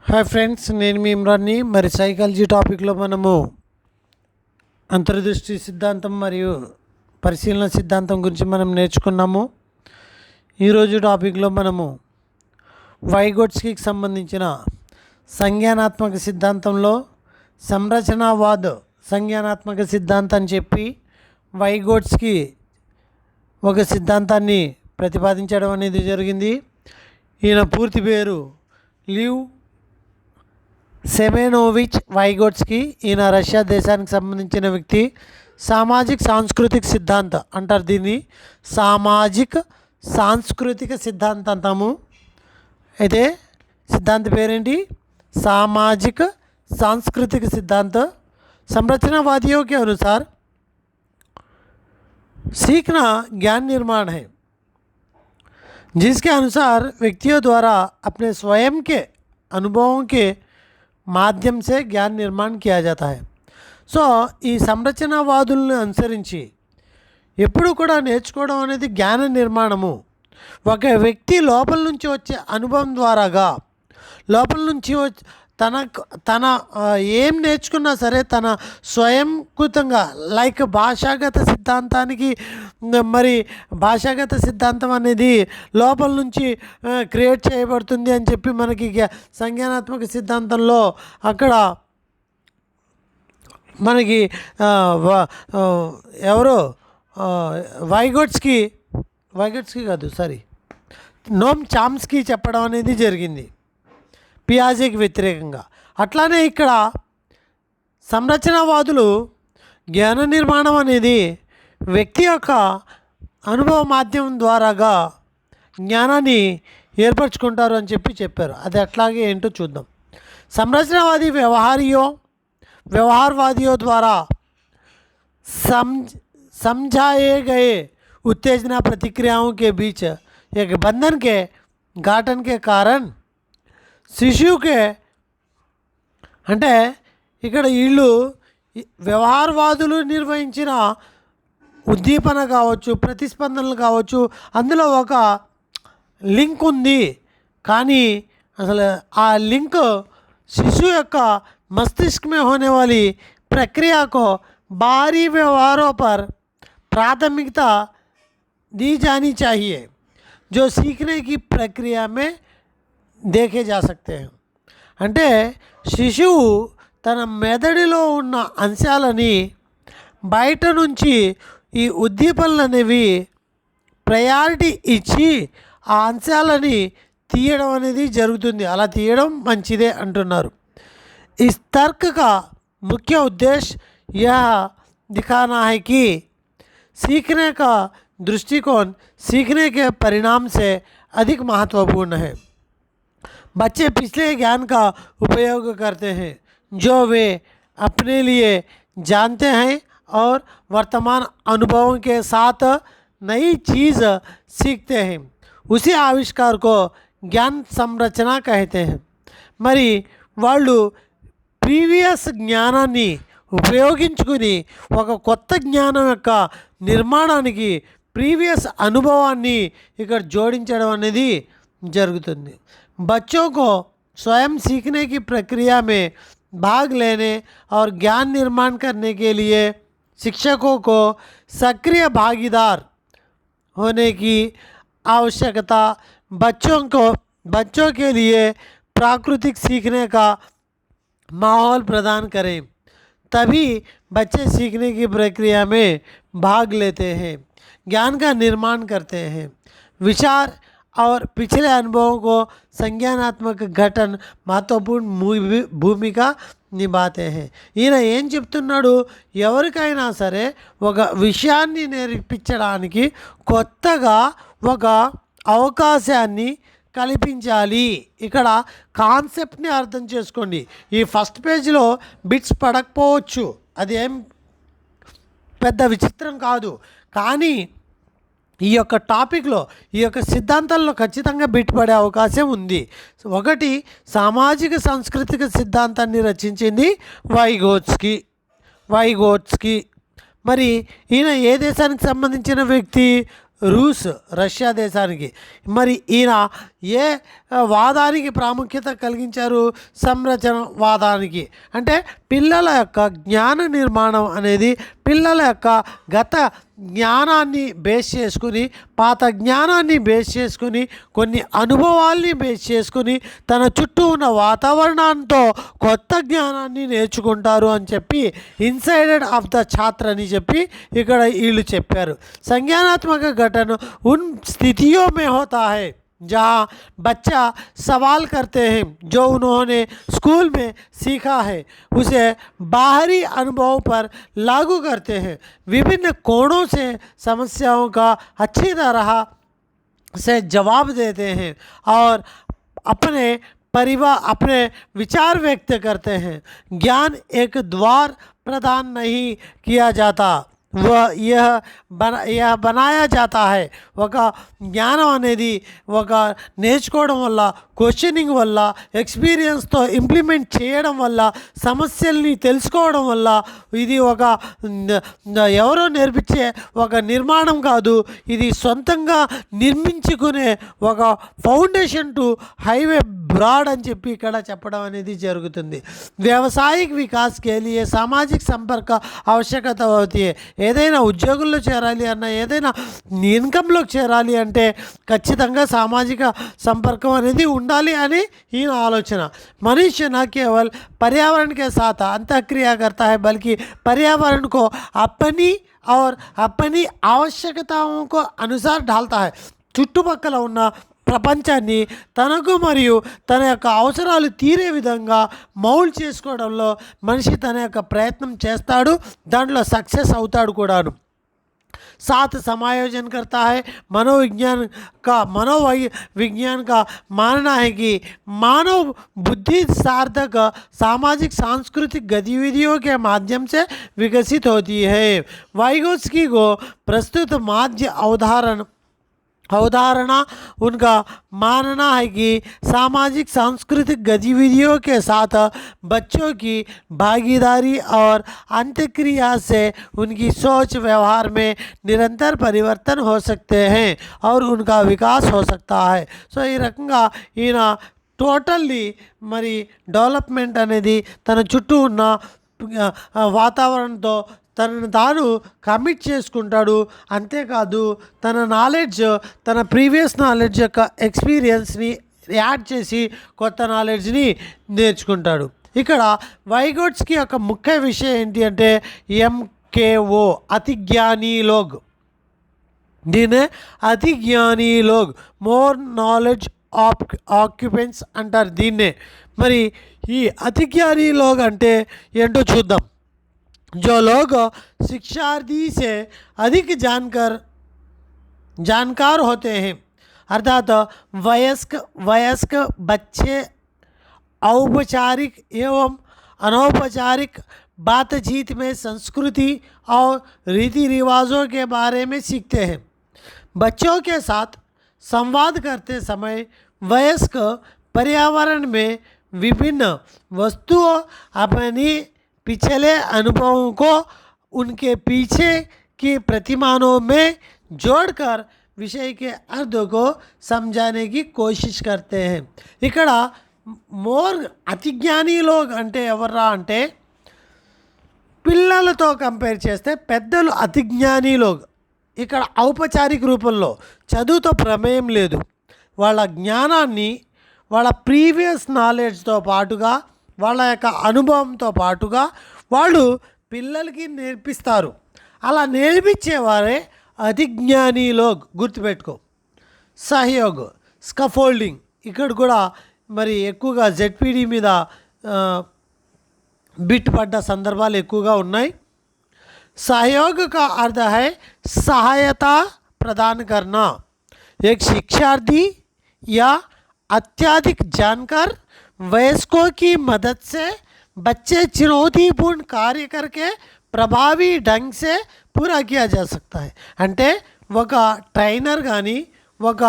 Hi friends, నేను మీ ఇమ్రాన్ని. మరి psychology టాపిక్లో మనము అంతర్దృష్టి సిద్ధాంతం మరియు పరిశీలన సిద్ధాంతం గురించి మనం నేర్చుకున్నాము. ఈరోజు టాపిక్లో మనము వైగోట్స్కీకి సంబంధించిన సంజ్ఞానాత్మక సిద్ధాంతంలో సంరచనావాద సంజ్ఞానాత్మక సిద్ధాంతం అని చెప్పి వైగోట్స్కీ ఒక సిద్ధాంతాన్ని ప్రతిపాదించడం అనేది జరిగింది. ఈయన పూర్తి పేరు లివ్ సెమెనోవిచ్ వైగోట్స్కీ. ఈయన రష్యా దేశానికి సంబంధించిన వ్యక్తి. సామాజిక సాంస్కృతిక సిద్ధాంత అంటారు దీన్ని. సామాజిక సాంస్కృతిక సిద్ధాంతము. అయితే సిద్ధాంత పేరేంటి? सामाजिक सांस्कृतिक सिद्धांत संरचनावादियों के अनुसार सीखना ज्ञान निर्माण है, जिसके अनुसार व्यक्तियों द्वारा अपने स्वयं के अनुभवों के माध्यम से ज्ञान निर्माण किया जाता है. సో ఈ సంరచనావాదులను అనుసరించి ఎప్పుడు కూడా నేర్చుకోవడం అనేది జ్ఞాన నిర్మాణము. ఒక వ్యక్తి లోపల నుంచి వచ్చే అనుభవం ద్వారాగా, లోపల నుంచి తన ఏం నేర్చుకున్నా సరే తన స్వయంకృతంగా, లైక్ భాషాగత సిద్ధాంతానికి మరి భాషాగత సిద్ధాంతం అనేది లోపల నుంచి క్రియేట్ చేయబడుతుంది అని చెప్పి మనకి సంజ్ఞానాత్మక సిద్ధాంతంలో అక్కడ మనకి ఎవరో వైగోట్స్కీ కాదు, నోమ్ చామ్స్కీ చెప్పడం అనేది జరిగింది పియాజేకి వ్యతిరేకంగా. అట్లానే ఇక్కడ సంరచనావాదులు జ్ఞాన నిర్మాణం అనేది వ్యక్తి యొక్క అనుభవ మాధ్యమం ద్వారాగా జ్ఞానాన్ని ఏర్పరచుకుంటారు అని చెప్పారు. అది అట్లాగే ఏంటో చూద్దాం. సంరచనావాది व्यवहारवादियों द्वारा समझाए गए उत्तेजना प्रतिक्रियाओं के बीच एक बंधन के घाटन के कारण శిశువుకే అంటే ఇక్కడ వీళ్ళు వ్యవహారవాదులు నిర్వహించిన ఉద్దీపన కావచ్చు, ప్రతిస్పందనలు కావచ్చు, అందులో ఒక లింక్ ఉంది. కానీ అసలు ఆ లింక్ शिशु యొక్క मस्तिष्क में होने वाली प्रक्रिया को बाहरी व्यवहारों पर प्राथमिकता दी जानी चाहिए, जो सीखने की प्रक्रिया में देखे जा सकते हैं. అంటే శిశువు తన మెదడులో ఉన్న అంశాలని బయట నుంచి ఈ ఉద్దీపనలు అనేవి ప్రయారిటీ ఇచ్చి ఆ అంశాలని తీయడం అనేది జరుగుతుంది. అలా తీయడం మంచిదే అంటున్నారు. इस तर्क का मुख्य उद्देश्य यह दिखाना है कि सीखने का दृष्टिकोण सीखने के परिणाम से अधिक महत्वपूर्ण है. बच्चे पिछले ज्ञान का उपयोग करते हैं जो वे अपने लिए जानते हैं और वर्तमान अनुभवों के साथ नई चीज़ सीखते हैं. उसी आविष्कार को ज्ञान संरचना कहते हैं. మరి వాళ్ళు ప్రీవియస్ జ్ఞానాన్ని ఉపయోగించుకుని ఒక కొత్త జ్ఞానం యొక్క నిర్మాణానికి ప్రీవియస్ అనుభవాన్ని ఇక్కడ జోడించడం అనేది జరుగుతుంది. बच्चों को स्वयं सीखने की प्रक्रिया में भाग लेने और ज्ञान निर्माण करने के लिए शिक्षकों को सक्रिय भागीदार होने की आवश्यकता. बच्चों के लिए प्राकृतिक सीखने का माहौल प्रदान करें, तभी बच्चे सीखने की प्रक्रिया में भाग लेते हैं, ज्ञान का निर्माण करते हैं. विचार और पिछले अनुभवों को संज्ञानात्मक घटन महत्वपूर्ण भूमिका నిభాతే హే. ఈయన ఏం చెప్తున్నాడు? ఎవరికైనా సరే ఒక విషయాన్ని నేర్పించడానికి కొత్తగా ఒక అవకాశాన్ని కల్పించాలి. ఇక్కడ కాన్సెప్ట్ని అర్థం చేసుకోండి. ఈ ఫస్ట్ పేజీలో బిట్స్ పడకపోవచ్చు, అదేం పెద్ద విచిత్రం కాదు. కానీ ఈ యొక్క టాపిక్లో, ఈ యొక్క సిద్ధాంతాల్లో ఖచ్చితంగా బిట్ పడే అవకాశం ఉంది. ఒకటి, సామాజిక సాంస్కృతిక సిద్ధాంతాన్ని రచించింది వైగోట్స్కీ. మరి ఈయన ఏ దేశానికి సంబంధించిన వ్యక్తి? రష్యా దేశానికి. మరి ఈయన ఏ వాదానికి ప్రాముఖ్యత కలిగించారు? సంరచన వాదానికి. అంటే పిల్లల యొక్క జ్ఞాన నిర్మాణం అనేది పిల్లల యొక్క గత జ్ఞానాన్ని బేస్ చేసుకుని, పాత జ్ఞానాన్ని బేస్ చేసుకుని, కొన్ని అనుభవాల్ని బేస్ చేసుకుని, తన చుట్టూ ఉన్న వాతావరణంతో కొత్త జ్ఞానాన్ని నేర్చుకుంటారు అని చెప్పి ఇన్సైడెడ్ ఆఫ్ ద ఛాత్ర అని చెప్పి ఇక్కడ వీళ్ళు చెప్పారు. संज्ञानात्मक गठन उन स्थितियों में होता है जहाँ बच्चा सवाल करते हैं जो उन्होंने स्कूल में सीखा है, उसे बाहरी अनुभव पर लागू करते हैं, विभिन्न कोणों से समस्याओं का अच्छी तरह से जवाब देते हैं और अपने विचार व्यक्त करते हैं. ज्ञान एक द्वार प्रदान नहीं किया जाता, यह बनाया जाता है. ఒక జ్ఞానం అనేది ఒక నేర్చుకోవడం వల్ల, క్వశ్చనింగ్ వల్ల, ఎక్స్పీరియన్స్తో ఇంప్లిమెంట్ చేయడం వల్ల, సమస్యల్ని తెలుసుకోవడం వల్ల, ఇది ఒక ఎవరో నేర్పించే ఒక నిర్మాణం కాదు, ఇది సొంతంగా నిర్మించుకునే ఒక ఫౌండేషన్ టు హైవే బ్రాడ్ అని చెప్పి ఇక్కడ చెప్పడం అనేది జరుగుతుంది. వ్యావసాయిక వికాస్ కే లియే సామాజిక సంపర్క ఆవశ్యకత అవుతాయి. ఏదైనా ఉద్యోగుల్లో చేరాలి అన్న, ఏదైనా ఇన్కంలోకి చేరాలి అంటే ఖచ్చితంగా సామాజిక సంపర్కం అనేది ఉండాలి అని ఈయన ఆలోచన. మనుష్య न केवल पर्यावरण के साथ अंतःक्रिया करता है बल्कि पर्यावरण को अपनी आवश्यकताओं को अनुसार ढालता है. చుట్టుపక్కల ఉన్న ప్రపంచాన్ని తనకు మరియు తన యొక్క అవసరాలు తీరే విధంగా మౌల్డ్ చేసుకోవడంలో మనిషి తన యొక్క ప్రయత్నం చేస్తాడు, దాంట్లో సక్సెస్ అవుతాడు కూడాను. साथ समायोजन करता है. मनोविज्ञान का मानना है कि मानव बुद्धि सार्थक सामाजिक सांस्कृतिक गतिविधियों के माध्यम से विकसित होती है. वाइगोत्स्की को प्रस्तुत माध्य अवधारणा उनका मानना है कि सामाजिक सांस्कृतिक गतिविधियों के साथ बच्चों की भागीदारी और अंतःक्रिया से उनकी सोच व्यवहार में निरंतर परिवर्तन हो सकते हैं और उनका विकास हो सकता है. సో ఈ రకంగా ఈయన టోటల్లీ మరి డెవలప్మెంట్ అనేది తన చుట్టూ ఉన్న వాతావరణంతో తనను తాను కమిట్ చేసుకుంటాడు. అంతేకాదు తన నాలెడ్జ్, తన ప్రీవియస్ నాలెడ్జ్ యొక్క ఎక్స్పీరియన్స్ని యాడ్ చేసి కొత్త నాలెడ్జ్ని నేర్చుకుంటాడు. ఇక్కడ వైగోట్స్కి యొక్క ముఖ్య విషయం ఏంటి అంటే MKO అతి జ్ఞానీ లోగ్. దీనే అతి gnani log, more knowledge occupants అంటారు దీన్నే. మరి ఈ అతి జ్ఞానీ లోగ్ అంటే ఏంటో చూద్దాం. जो लोग शिक्षार्थी से अधिक जानकार होते हैं, अर्थात वयस्क बच्चे औपचारिक एवं अनौपचारिक बातचीत में संस्कृति और रीति रिवाजों के बारे में सीखते हैं. बच्चों के साथ संवाद करते समय वयस्क पर्यावरण में विभिन्न वस्तुओं अपनी पिछले अनुभवों को उनके पीछे की प्रतिमानों में जोड़कर विषय के अर्थ को समझाने की कोशिश करते हैं. ఇక్కడ మోర్ అతి జ్ఞానీ లోగ్ అంటే ఎవర్రా అంటే పిల్లలతో కంపేర్ చేస్తే పెద్దలు అతి జ్ఞానీ లోగ్. ఇక్కడ ఔపచారిక రూపంలో చదువుతో ప్రమేయం లేదు, వాళ్ళ జ్ఞానాన్ని వాళ్ళ ప్రీవియస్ నాలెడ్జ్తో పాటుగా, వాళ్ళ యొక్క అనుభవంతో పాటుగా వాళ్ళు పిల్లలకి నేర్పిస్తారు. అలా నేర్పించేవారే అతి జ్ఞానిలో గుర్తుపెట్టుకో. సహయోగ్, స్కఫోల్డింగ్ ఇక్కడ కూడా మరి ఎక్కువగా ZPD మీద బిట్ పడ్డ సందర్భాలు ఎక్కువగా ఉన్నాయి. सहयोग का अर्थ है सहायता प्रदान करना. एक शिक्षार्थी या अत्यधिक जानकार वयस्कों की मदद से बच्चे चुनौतीपूर्ण कार्य करके प्रभावी ढंग से पूरा किया जा सकता है. అంటే ఒక ట్రైనర్ కానీ ఒక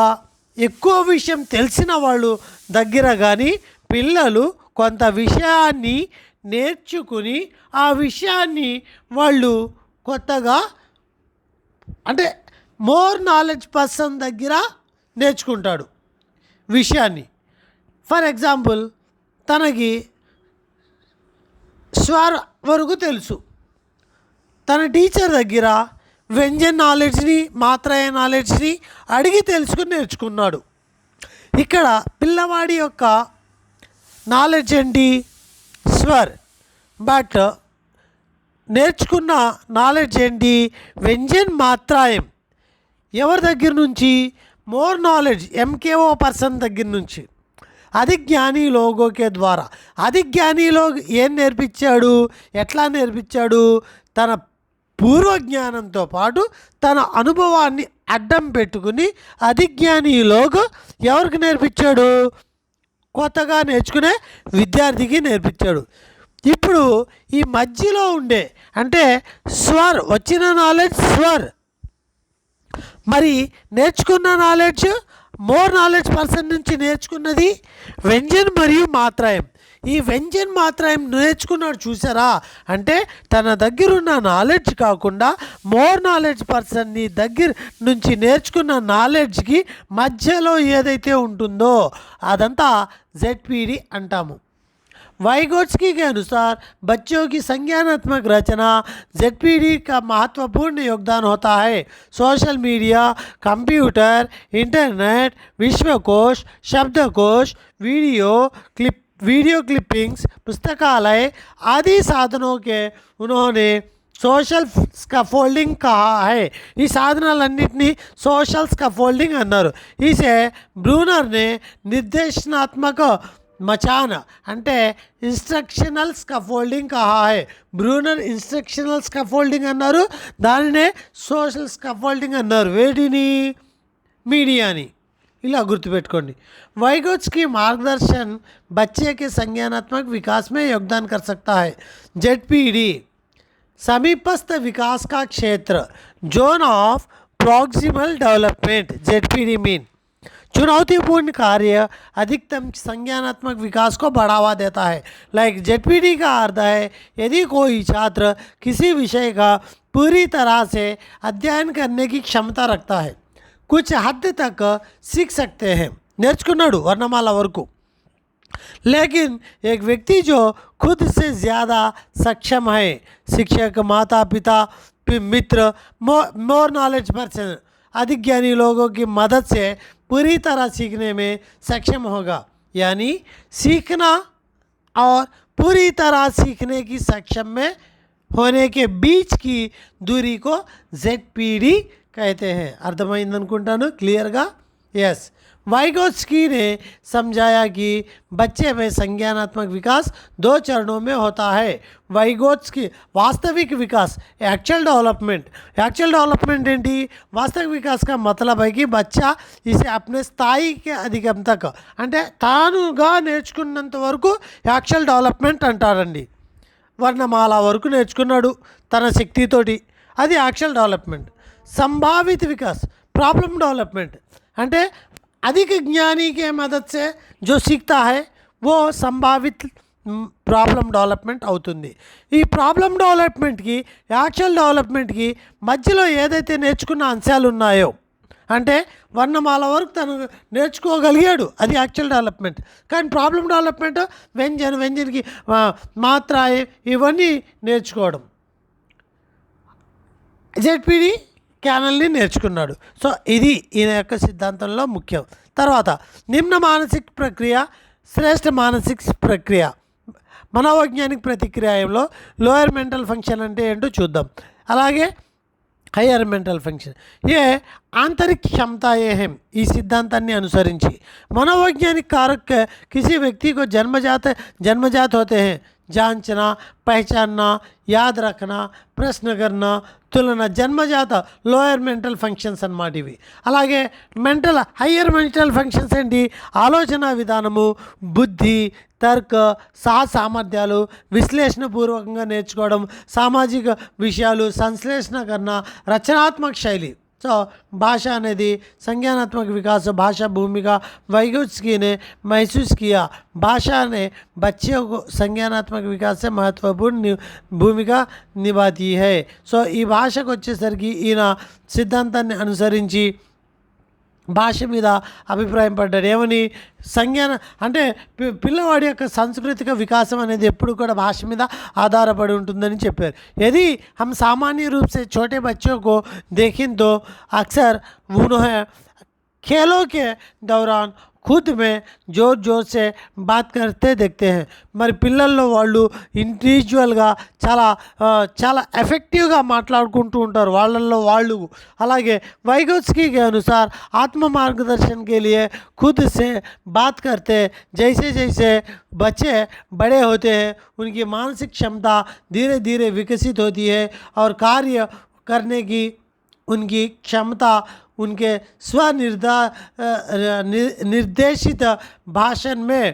ఎక్కువ విషయం తెలిసిన వాళ్ళు దగ్గర కానీ పిల్లలు కొంత విషయాన్ని నేర్చుకుని ఆ విషయాన్ని వాళ్ళు కొత్తగా అంటే మోర్ నాలెడ్జ్ పర్సన్ దగ్గర నేర్చుకుంటాడు విషయాన్ని. ఫర్ ఎగ్జాంపుల్, తనకి స్వర వరకు తెలుసు, తన టీచర్ దగ్గర వ్యంజన్ నాలెడ్జ్ని, మాత్రాయ నాలెడ్జ్ని అడిగి తెలుసుకుని నేర్చుకున్నాడు. ఇక్కడ పిల్లవాడి యొక్క నాలెడ్జ్ ఏంటి? స్వర్. బట్ నేర్చుకున్న నాలెడ్జ్ ఏంటి? వ్యంజన్, మాత్రాయం. ఎవరి దగ్గర నుంచి? మోర్ నాలెడ్జ్, ఎంకేఓ పర్సన్ దగ్గర నుంచి. అది జ్ఞాని లోగోకే ద్వారా. అది జ్ఞాని లోగ్ ఏం నేర్పించాడు? ఎట్లా నేర్పించాడు? తన పూర్వ జ్ఞానంతో పాటు తన అనుభవాన్ని అడ్డం పెట్టుకుని అధిజ్ఞాని లోగ్ ఎవరికి నేర్పించాడు? కొత్తగా నేర్చుకునే విద్యార్థికి నేర్పించాడు. ఇప్పుడు ఈ మధ్యలో ఉండే అంటే స్వర్, వచ్చిన నాలెడ్జ్ స్వర్, మరి నేర్చుకున్న నాలెడ్జ్ మోర్ నాలెడ్జ్ పర్సన్ నుంచి నేర్చుకున్నది వ్యంజన్ మరియు మాత్రాయం. ఈ వ్యంజన్ మాత్రాయం నేర్చుకున్నాడు చూసారా? అంటే తన దగ్గర ఉన్న నాలెడ్జ్ కాకుండా మోర్ నాలెడ్జ్ పర్సన్ని దగ్గర నుంచి నేర్చుకున్న నాలెడ్జ్కి మధ్యలో ఏదైతే ఉంటుందో అదంతా ZPD అంటాము. वाइगोत्स्की के अनुसार बच्चों की संज्ञानात्मक रचना ZPD का महत्वपूर्ण योगदान होता है. सोशल मीडिया, कंप्यूटर, इंटरनेट, विश्वकोश, शब्दकोश, वीडियो क्लिपिंग्स, पुस्तकालय आदि साधनों के उन्होंने सोशल स्कैफोल्डिंग कहा है. ఈ సాధనాలన్నింటినీ సోషల్ స్కైఫోల్డింగ్ అన్నారు. ఇసే బ్రూనర్ ने निर्देशनात्मक मचान అంటే ఇన్స్ట్రక్షనల్ స్కఫోల్డింగ్ కహా హై. బ్రూనర్ ఇన్స్ట్రక్షనల్ స్కఫోల్డింగ్ అన్నారు, దానినే సోషల్ స్కఫోల్డింగ్ అన్నారు. వేటిని? మీడియాని. ఇలా గుర్తుపెట్టుకోండి. वाइगोत्स्की मार्गदर्शन बच्चे के संज्ञानात्मक विकास में योगदान कर सकता है. ZPD समीपस्थ विकास का क्षेत्र, zone of proximal development. ZPD mean चुनौतीपूर्ण कार्य अधिकतम संज्ञानात्मक विकास को बढ़ावा देता है. लाइक ZPD का अर्थ है यदि कोई छात्र किसी विषय का पूरी तरह से अध्ययन करने की क्षमता रखता है, कुछ हद तक सीख सकते हैं. నేర్చుకున్నాడు వర్ణమాల వరకు. लेकिन एक व्यक्ति जो खुद से ज़्यादा सक्षम है, शिक्षक, माता पिता, मित्र, मोर नॉलेज पर्सन, अधिज्ञानी लोगों की मदद से पूरी तरह सीखने में सक्षम होगा. यानी सीखना और पूरी तरह सीखने की सक्षम में होने के बीच की दूरी को ZPD कहते हैं. అర్థమైందనుకుంటాను క్లియర్గా. यस, वाइगोत्स्की ने समझाया कि बच्चे में संज्ञानात्मक विकास 2 चरणों में होता है. वाइगोत्स्की वास्तविक विकास, एक्चुअल डेवलपमेंट ఏంటి? వాస్తవిక వికాస్ का मतलब है कि बच्चा इसे अपने స్థాయి के अधिगम तक అంటే తానుగా నేర్చుకున్నంత వరకు యాక్చువల్ డెవలప్మెంట్ అంటారండి. వర్ణమాల వరకు నేర్చుకున్నాడు తన శక్తితోటి, అది యాక్చువల్ డెవలప్మెంట్. సంభావిత వికాస్, प्रॉब्लम डेवलपमेंट అంటే अधिक ज्ञानी के मदद से जो सीखता है वो संभावित प्रॉब्लम डेवलपमेंट అవుతుంది. ఈ ప్రాబ్లం డెవలప్మెంట్కి యాక్చువల్ డెవలప్మెంట్కి మధ్యలో ఏదైతే నేర్చుకున్న అంశాలు ఉన్నాయో, అంటే వర్ణమాల వరకు తను నేర్చుకోగలిగాడు, అది యాక్చువల్ డెవలప్మెంట్. కానీ ప్రాబ్లం డెవలప్మెంట్ వ్యంజన్కి మాత్రాయ ఇవన్నీ నేర్చుకోవడం. ZPD క్యానల్ని నేర్చుకున్నాడు. సో ఇది ఈయన యొక్క సిద్ధాంతంలో ముఖ్యం. తర్వాత నిమ్న మానసిక ప్రక్రియ, శ్రేష్ఠ మానసిక ప్రక్రియ. మనోవైజ్ఞానిక ప్రతిక్రియాయంలో లోయర్ మెంటల్ ఫంక్షన్ అంటే ఏంటో చూద్దాం. అలాగే హయ్యర్ మెంటల్ फंक्शन ये आंतरिक क्षमताएं हैं. इस सिद्धांताన్ని అనుసరించి मनोवैज्ञानिक कारक किसी व्यक्ति को जन्मजात होते हैं. जांचना, पहचानना, याद रखना, प्रश्न करना, तुलना, जन्मजात లోయర్ మెంటల్ ఫంక్షన్స్ అన్నమాట ఇవి. అలాగే హయ్యర్ మెంటల్ ఫంక్షన్స్ ఏంటి? ఆలోచన విధానము, బుద్ధి, తర్క, సామర్థ్యాలు, విశ్లేషణపూర్వకంగా నేర్చుకోవడం, సామాజిక విషయాలు, సంశ్లేషణ కన్నా రచనాత్మక శైలి, సో भाषा అనేది संज्ञानात्मक विकास भाषा भूमिका वाइगोत्स्की ने महसूस किया। भाषा ने बच्चों को संज्ञानात्मक विकास से महत्वपूर्ण भूमिका निभाती है। సో ఈ భాషకు వచ్చేసరికి ఈయన సిద్ధాంతాన్ని అనుసరించి భాష మీద అభిప్రాయం పడ్డాడు। ఏమని? సంజ్ఞాన అంటే పిల్లవాడి యొక్క సాంస్కృతిక వికాసం అనేది ఎప్పుడు కూడా భాష మీద ఆధారపడి ఉంటుందని చెప్పారు। यदि हम सामान्य रूप से छोटे बच्चों को देखें तो अक्सर उन्हें खेलों के दौरान खुद में जोर जोर से बात करते देखते हैं। మరి పిల్లల్లో వాళ్ళు ఇండివిజువల్గా చాలా ఎఫెక్టివ్గా మాట్లాడుకుంటూ ఉంటారు వాళ్ళల్లో వాళ్ళు। అలాగే వైగోత్స్की के अनुसार आत्म मार्गदर्शन के लिए खुद से बात करते जैसे जैसे बच्चे बड़े होते हैं उनकी मानसिक क्षमता धीरे धीरे विकसित होती है और कार्य करने की उनकी क्षमता उनके निर्देशित भाषण में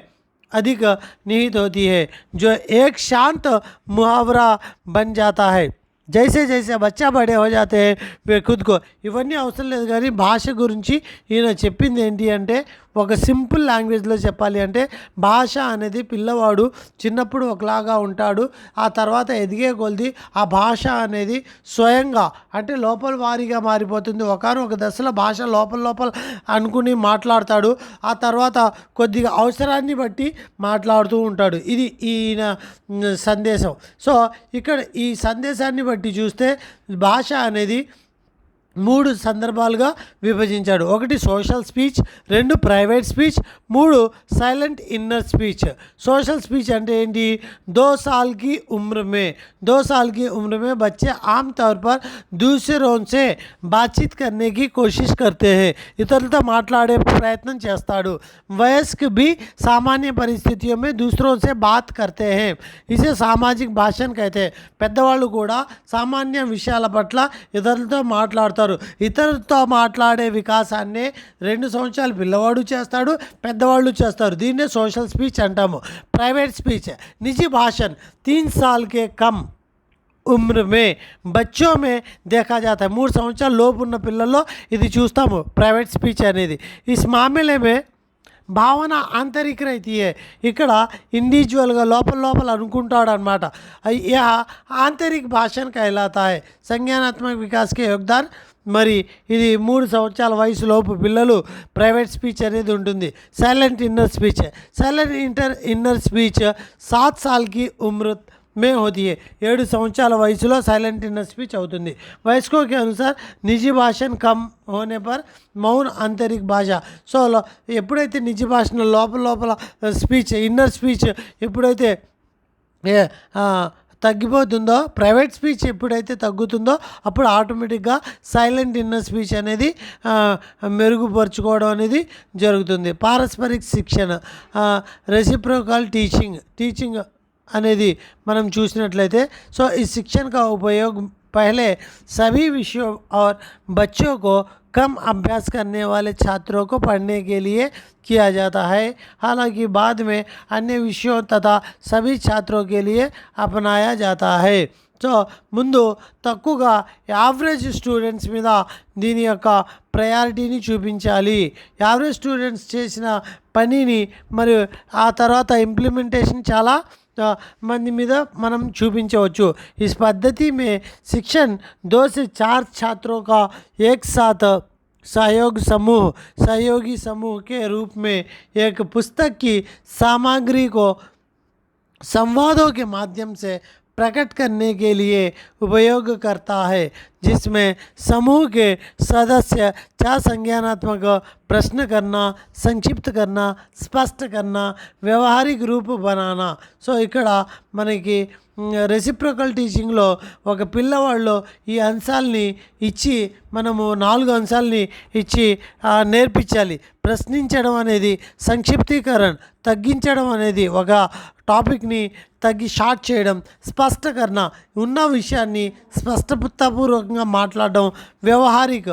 अधिक निहित होती है, जो एक शांत मुहावरा बन जाता है। जैसे जैसे बच्चा बड़े हो जाते हैं वे खुद को ఇవన్నీ అవసరం లేదు కానీ భాష గురించి ఈయన చెప్పింది ఏంటి అంటే ఒక సింపుల్ లాంగ్వేజ్లో చెప్పాలి అంటే భాష అనేది పిల్లవాడు చిన్నప్పుడు ఒకలాగా ఉంటాడు, ఆ తర్వాత ఎదిగే కొలది ఆ భాష అనేది స్వయంగా అంటే లోపల వారీగా మారిపోతుంది। ఒకానొక దశలో భాష లోపల అనుకుని మాట్లాడతాడు, ఆ తర్వాత కొద్దిగా అవసరాన్ని బట్టి మాట్లాడుతూ ఉంటాడు। ఇది ఈయన సందేశం। సో ఇక్కడ ఈ సందేశాన్ని బట్టి చూస్తే భాష అనేది 3 సందర్భాలుగా విభజించాడు। 1 social speech, 2 private speech, 3 silent inner speech. Social speech అంటే ఏంటి? 2 साल की उम्र में बच्चे आमतौर पर दूसरों से बातचीत करने की कोशिश करते हैं, ఇతరులతో మాట్లాడే ప్రయత్నం చేస్తాడు। वयस्क भी सामान्य परिस्थितियों में दूसरों से बात करते हैं, इसे सामाजिक भाषण कहते हैं। పెద్దవాళ్ళు కూడా సామాన్య విషయాల పట్ల ఇతరులతో మాట్లాడతారు। ఇతరులతో మాట్లాడే వికాసాన్ని 2 సంవత్సరాల పిల్లవాడు చేస్తాడు, పెద్దవాళ్ళు చేస్తారు। దీన్నే సోషల్ స్పీచ్ అంటాము। ప్రైవేట్ స్పీచ్ निजी भाषण 3 साल के कम उम्र में बच्चों में देखा जाता है। 3 సంవత్సరాల లోపు ఉన్న పిల్లల్లో ఇది చూస్తాము ప్రైవేట్ స్పీచ్ అనేది। इस मामले में భావన ఆంతరిక रहती है, ఇక్కడ ఇండివిజువల్గా లోపల అనుకుంటాడు అనమాట। यह आंतरिक भाषण कहलाता है। संज्ञानात्मक विकास के योगदान మరి ఇది 3 సంవత్సరాల వయసులోపు పిల్లలు ప్రైవేట్ స్పీచ్ అనేది ఉంటుంది। సైలెంట్ ఇన్నర్ స్పీచ్ 7 साल की उम्र में होती है। 7 సంవత్సరాల వయసులో సైలెంట్ ఇన్నర్ స్పీచ్ అవుతుంది। वयस्कों के अनुसार निजी भाषण कम होने पर मौन आंतरिक भाषा। సో ఎప్పుడైతే నిజ భాషణ లోపల స్పీచ్ ఇన్నర్ స్పీచ్ ఎప్పుడైతే తగ్గిపోతుందో, ప్రైవేట్ స్పీచ్ ఎప్పుడైతే తగ్గుతుందో అప్పుడు ఆటోమేటిక్గా సైలెంట్ ఇన్నర్ స్పీచ్ అనేది మెరుగుపరుచుకోవడం అనేది జరుగుతుంది। పారస్పరిక శిక్షణ రెసిప్రోకల్ టీచింగ్ అనేది మనం చూసినట్లయితే సో ఈ शिक्षण का उपयोग पहले सभी विषयों और बच्चों को कम अभ्यास करने वाले छात्रों को पढ़ने के लिए किया जाता है, हालांकि बाद में अन्य विषयों तथा सभी छात्रों के लिए अपनाया जाता है। సో ముందు తక్కువగా యావరేజ్ స్టూడెంట్స్ మీద దీని యొక్క ప్రయారిటీని చూపించాలి। యావరేజ్ స్టూడెంట్స్ చేసిన పనిని మరియు ఆ తర్వాత ఇంప్లిమెంటేషన్ చాలా మంది మీద మనం చూపించవచ్చు। इस पद्धति में शिक्षण 2 से 4 छात्रों का एक साथ सहयोगी समूह के रूप में एक पुस्तक की सामग्री को संवादों के माध्यम से प्रकट करने के लिए उपयोग करता है, जिसमें समूह के सदस्य 4 संज्ञानात्मक प्रश्न करना, संक्षिप्त करना, स्पष्ट करना, व्यवहारिक रूप बनाना। సో ఇక్కడ మనకి రెసిప్రోకల్ టీచింగ్లో ఒక పిల్లవాళ్ళు ఈ అంశాలని ఇచ్చి మనము 4 అంశాలని ఇచ్చి నేర్పించాలి। ప్రశ్నించడం అనేది సంక్షిప్తీకరణ, తగ్గించడం అనేది ఒక టాపిక్ని షార్ట్ చేయడం, స్పష్టకరణ ఉన్న విషయాన్ని స్పష్టపూర్వకంగా మాట్లాడడం, వ్యవహారిక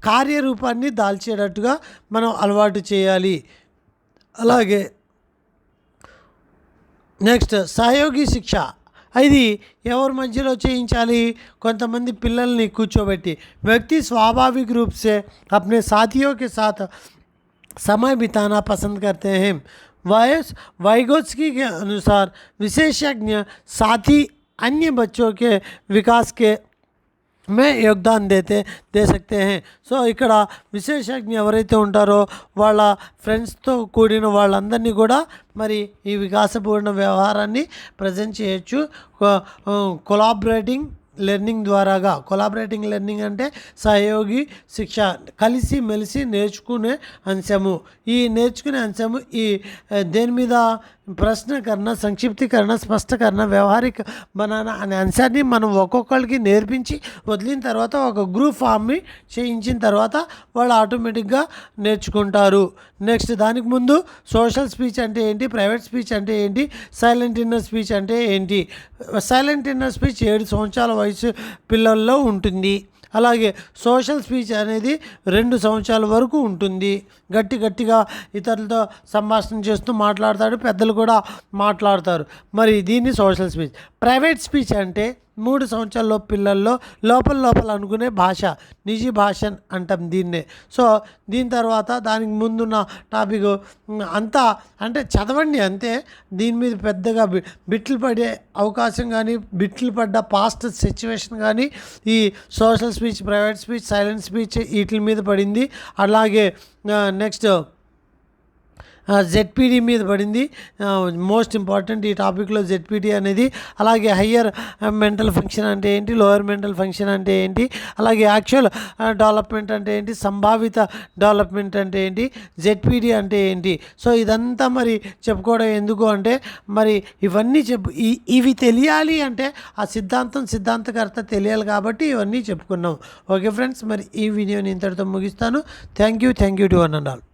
కార్యరూపాన్ని దాల్చేటట్టుగా మనం అలవాటు చేయాలి। అలాగే నెక్స్ట్ సహయోగి శిక్ష ఇది ఎవరి మధ్యలో చేయించాలి? కొంతమంది పిల్లల్ని కూర్చోబెట్టి। व्यक्ति स्वाभाविक रूप से अपने साथियों के साथ समय बिताना पसंद करते हैं। वाइगोत्स्की के अनुसार विशेषज्ञ साथी अन्य बच्चों के विकास के में योगदान दे सकते हैं। సో ఇక్కడ విశేషజ్ఞ ఎవరైతే ఉంటారో వాళ్ళ ఫ్రెండ్స్తో కూడిన వాళ్ళందరినీ కూడా మరి ఈ వికాసపూర్ణ వ్యవహారాన్ని ప్రజెంట్ చేయొచ్చు కొలాబరేటింగ్ లెర్నింగ్ ద్వారాగా। కొలాబరేటింగ్ లెర్నింగ్ అంటే సహయోగి శిక్ష, కలిసి మెలిసి నేర్చుకునే అంశము। ఈ నేర్చుకునే అంశము ఈ దేని మీద? ప్రశ్నకరణ, సంక్షిప్తీకరణ, స్పష్టకరణ, వ్యవహారిక బనానా అనే అంశాన్ని మనం ఒక్కొక్కరికి నేర్పించి వదిలిన తర్వాత ఒక గ్రూప్ ఫామ్ని చేయించిన తర్వాత వాళ్ళు ఆటోమేటిక్గా నేర్చుకుంటారు। నెక్స్ట్ దానికి ముందు సోషల్ స్పీచ్ అంటే ఏంటి, ప్రైవేట్ స్పీచ్ అంటే ఏంటి, సైలెంట్ ఇన్నర్ స్పీచ్ అంటే ఏంటి? సైలెంట్ ఇన్నర్ స్పీచ్ 7 సంవత్సరాల వయసు పిల్లల్లో ఉంటుంది। అలాగే సోషల్ స్పీచ్ అనేది 2 సంవత్సరాల వరకు ఉంటుంది। గట్టిగా ఇతరులతో సంభాషణ చేస్తూ మాట్లాడతాడు, పెద్దలు కూడా మాట్లాడతారు, మరి దీన్ని సోషల్ స్పీచ్। ప్రైవేట్ స్పీచ్ అంటే 3 సంవత్సరాల పిల్లల్లో లోపల అనుకునే భాష, నిజీ భాష అంటాం దీన్నే। సో దీని తర్వాత దానికి ముందున్న టాపిక్ అంతా అంటే చదవండి అంతే, దీని మీద పెద్దగా బిట్లు పడే అవకాశం కానీ, బిట్లు పడ్డ పాస్ట్ సిచ్యువేషన్ కానీ ఈ social speech, private speech, silent speech వీటి మీద పడింది। అలాగే నెక్స్ట్ జెడ్పీటీ మీద పడింది, మోస్ట్ ఇంపార్టెంట్ ఈ టాపిక్లో జెడ్పీటీ అనేది। అలాగే హయ్యర్ మెంటల్ ఫంక్షన్ అంటే ఏంటి, లోయర్ మెంటల్ ఫంక్షన్ అంటే ఏంటి, అలాగే యాక్చువల్ డెవలప్మెంట్ అంటే ఏంటి, సంభావిత డెవలప్మెంట్ అంటే ఏంటి, జెడ్పీటీ అంటే ఏంటి। సో ఇదంతా మరి చెప్పుకోవడం ఎందుకు అంటే మరి ఇవన్నీ ఇవి తెలియాలి అంటే ఆ సిద్ధాంతకర్త తెలియాలి కాబట్టి ఇవన్నీ చెప్పుకున్నాం। ఓకే ఫ్రెండ్స్, మరి ఈ వీడియోని ఇంతటితో ముగిస్తాను। Thank you to one and all.